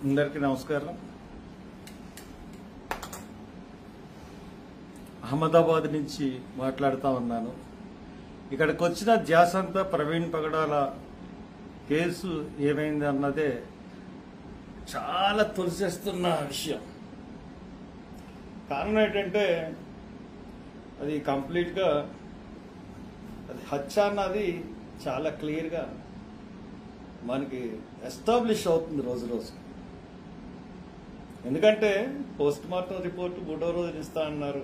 అందరికీ నమస్కారం. అహ్మదాబాద్ నుంచి మాట్లాడుతూ ఉన్నాను. ఇక్కడికి వచ్చిన ధ్యాస అంతా ప్రవీణ్ పగడాల కేసు ఏమైంది అన్నదే చాలా తొలిసేస్తున్న విషయం. కారణం ఏంటంటే అది కంప్లీట్గా అది హత్య అన్నది చాలా క్లియర్గా మనకి ఎస్టాబ్లిష్ అవుతుంది రోజు రోజు. ఎందుకంటే పోస్ట్ మార్టం రిపోర్టు 3వ రోజు ఇస్తా అన్నారు.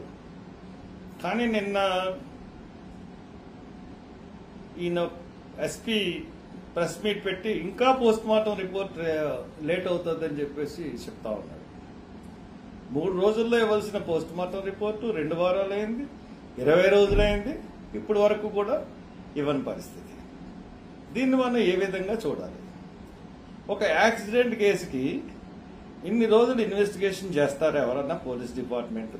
కానీ నిన్న ఈయన ఎస్పీ ప్రెస్ మీట్ పెట్టి ఇంకా పోస్ట్ మార్టం రిపోర్ట్ లేట్ అవుతుందని చెప్పేసి చెప్తా ఉన్నారు. 3 రోజుల్లో ఇవ్వాల్సిన పోస్ట్ మార్టం రిపోర్టు 2 వారాలు అయింది, 20 రోజులైంది, ఇప్పటి వరకు కూడా ఇవ్వని పరిస్థితి. దీన్ని మనం ఏ విధంగా చూడాలి? ఒక యాక్సిడెంట్ కేసుకి ఇన్ని రోజులు ఇన్వెస్టిగేషన్ చేస్తారా ఎవరన్నా? పోలీస్ డిపార్ట్మెంట్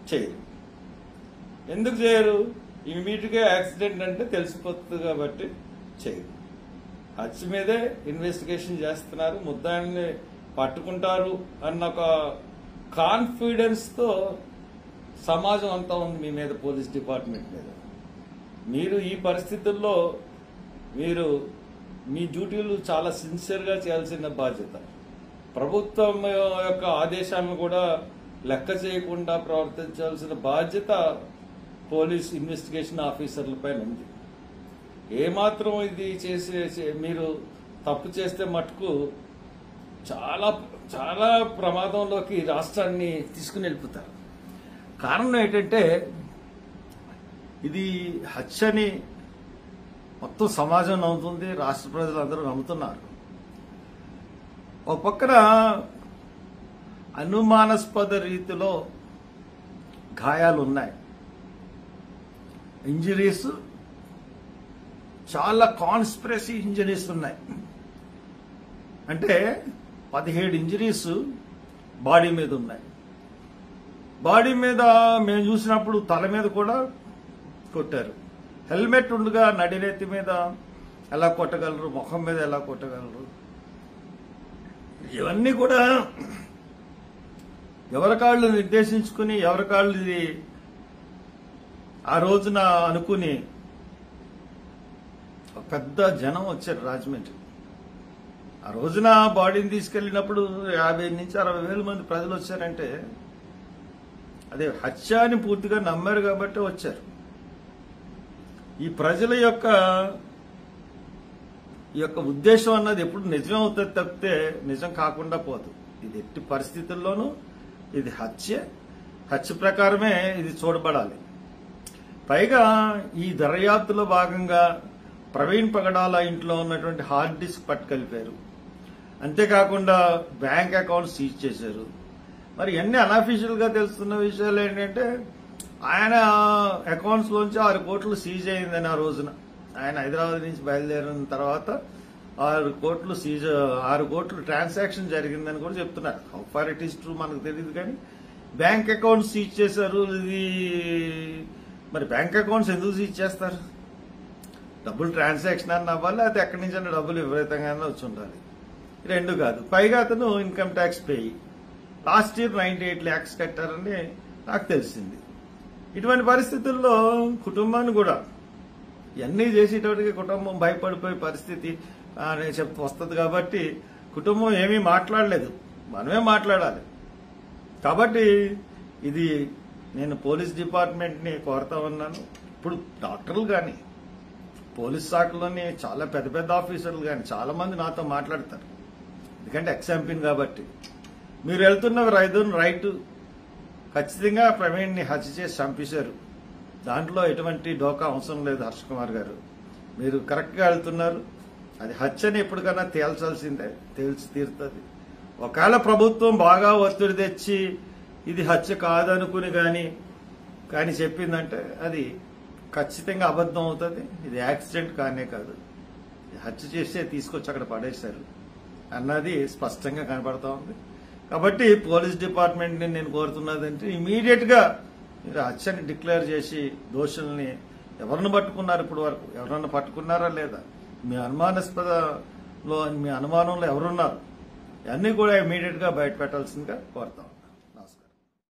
చేయరు. ఎందుకు చేయరు? ఇమీడియట్గా యాక్సిడెంట్ అంటే తెలిసిపోతుంది కాబట్టి చేయరు. హత్య మీదే ఇన్వెస్టిగేషన్ చేస్తున్నారు, ముద్దాయిల్ని పట్టుకుంటారు అన్న ఒక కాన్ఫిడెన్స్తో సమాజం అంతా ఉంది మీ మీద, పోలీస్ డిపార్ట్మెంట్ మీద. మీరు ఈ పరిస్థితుల్లో మీరు మీ డ్యూటీలు చాలా సిన్సియర్గా చేయాల్సిన బాధ్యత. ప్రభుత్వం యొక్క ఆదేశాలను కూడా లెక్క చేయకుండా ప్రవర్తించాల్సిన బాధ్యత పోలీస్ ఇన్వెస్టిగేషన్ ఆఫీసర్లపైన ఉంది. ఏమాత్రం ఇది చేసి మీరు తప్పు చేస్తే మటుకు చాలా చాలా ప్రమాదంలోకి రాష్ట్రాన్ని తీసుకుని వెళ్ళిపోతారు. కారణం ఏంటంటే ఇది హత్యని మొత్తం సమాజం నమ్ముతుంది, రాష్ట్ర ప్రజలందరూ నమ్ముతున్నారు. ఒక పక్కన అనుమానాస్పద రీతిలో గాయాలు ఉన్నాయి, ఇంజరీస్ చాలా కాన్స్పిరసీ ఇంజరీస్ ఉన్నాయి. అంటే 17 ఇంజరీస్ బాడీ మీద ఉన్నాయి. బాడీ మీద మేము చూసినప్పుడు తల మీద కూడా కొట్టారు. హెల్మెట్ ఉండగా నడినెత్తి మీద ఎలా కొట్టగలరు, ముఖం మీద ఎలా కొట్టగలరు? ఇవన్నీ కూడా ఎవరి కాళ్ళు నిర్దేశించుకుని ఎవరి కాళ్ళు ఇది ఆ రోజున అనుకుని పెద్ద జనం వచ్చారు రాజమండ్రి. ఆ రోజున బాడీని తీసుకెళ్లినప్పుడు 50 నుంచి 60 వేల మంది ప్రజలు వచ్చారంటే అదే హత్య అని పూర్తిగా నమ్మారు కాబట్టి వచ్చారు. ఈ ప్రజల యొక్క ఉద్దేశం అన్నది ఎప్పుడు నిజం అవుతుంది తప్పితే నిజం కాకుండా పోదు. ఇది ఎట్టి పరిస్థితుల్లోనూ ఇది హత్య ప్రకారమే ఇది చూడబడాలి. పైగా ఈ దర్యాప్తులో భాగంగా ప్రవీణ్ పగడాల ఇంట్లో ఉన్నటువంటి హార్డ్ డిస్క్ పట్టుకెళ్ళిపోయారు. అంతేకాకుండా బ్యాంక్ అకౌంట్ సీజ్ చేశారు. మరి అన్ని అన్అఫీషియల్ గా తెలుస్తున్న విషయాలు ఏంటంటే ఆయన అకౌంట్స్ లోంచి 6 కోట్లు సీజ్ అయిందని ఆ రోజున ఆయన హైదరాబాద్ నుంచి బయలుదేరిన తర్వాత 6 కోట్లు ట్రాన్సాక్షన్ జరిగిందని కూడా చెప్తున్నారు. How far it is true మనకు తెలియదు, కానీ బ్యాంక్ అకౌంట్స్ సీజ్ చేశారు. ఇది మరి బ్యాంక్ అకౌంట్స్ ఎందుకు సీజ్ చేస్తారు? డబ్బులు ట్రాన్సాక్షన్ అన్న అవ్వాలి, అది ఎక్కడి నుంచి అన్న డబ్బులు విపరీతంగానే వచ్చి ఉండాలి. 2 కాదు. పైగా అతను income tax payee last year 98 lakhs కట్టారని నాకు తెలిసింది. ఇటువంటి పరిస్థితుల్లో కుటుంబాన్ని కూడా ఇవన్నీ చేసేటప్పటికి కుటుంబం భయపడిపోయే పరిస్థితి వస్తుంది. కాబట్టి కుటుంబం ఏమీ మాట్లాడలేదు, మనమే మాట్లాడాలి. కాబట్టి ఇది నేను పోలీస్ డిపార్ట్మెంట్ని కోరుతా ఉన్నాను. ఇప్పుడు డాక్టర్లు కానీ పోలీస్ శాఖలోని చాలా పెద్ద పెద్ద ఆఫీసర్లు కానీ చాలా మంది నాతో మాట్లాడతారు. ఎందుకంటే ఎక్స్-ఎంపీని కాబట్టి మీరు వెళ్తున్న రైట్ ఖచ్చితంగా ప్రవీణ్ని హత్య చేసి చంపేశారు. దాంట్లో ఎటువంటి డోకా అవసరం లేదు. హర్ష కుమార్ గారు, మీరు కరెక్ట్గా వెళ్తున్నారు. అది హత్యని ఎప్పటికైనా తేల్చాల్సిందే, తేల్చి తీరుతుంది. ఒకవేళ ప్రభుత్వం బాగా ఒత్తిడి తెచ్చి ఇది హత్య కాదనుకుని కానీ చెప్పిందంటే అది ఖచ్చితంగా అబద్ధం అవుతుంది. ఇది యాక్సిడెంట్ కానే కాదు, హత్య చేస్తే తీసుకొచ్చి అక్కడ పడేశారు అన్నది స్పష్టంగా కనబడతా ఉంది. కాబట్టి పోలీస్ డిపార్ట్మెంట్ ని నేను కోరుతున్నదంటే ఇమీడియట్ గా మీరు హత్యని డిక్లేర్ చేసి దోషుల్ని ఎవరిని పట్టుకున్నారు, ఇప్పుడు వరకు ఎవరన్నా పట్టుకున్నారా లేదా? మీ అనుమానాస్పద మీ అనుమానంలో ఎవరున్నారు అన్నీ కూడా ఇమీడియట్ గా బయట పెట్టాల్సిందిగా కోరుతాం.